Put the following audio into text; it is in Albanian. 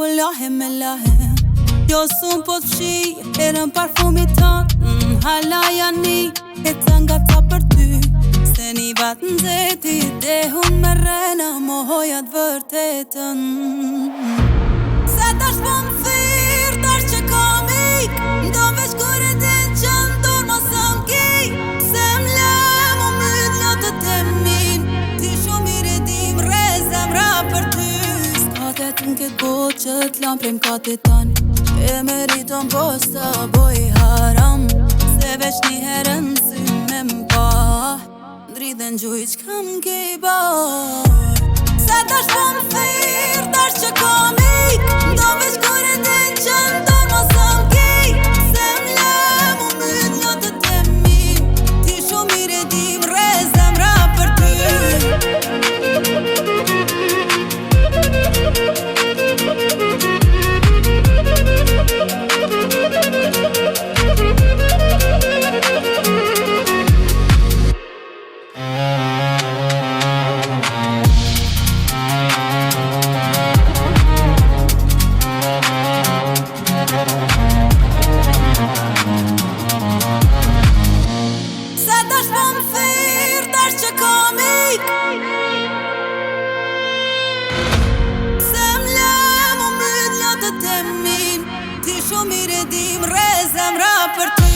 po lahem me lahem. Jo sun po t'fshi, erën parfumit tanë, hala janë e të nga ta për ty. Se një vatë në zeti, dehun me rena, mohojat vërtetën. Se tash po më thirë, tash që kam ik, ndo veç kur e din që ndor mos më ki. Se m'le mu myt lotët e min, ti shumë i redim rezem ra për ty. S'katet n'ket botë që t'lam prej m'katit tanë, e meriton posta boj haram. Se veç një herën si me m'pa, ndridhen gjuj qka m'ke ba. Se tash po më thirë, tash që kam ik, ndo veç kur e din që ndor mos më ki. Se m'le mu myt lotët e min, ti shumë i redim rezem ra për ty. Se m'le mu myt lotët e min, ti shumë i redim rezem ra për ty.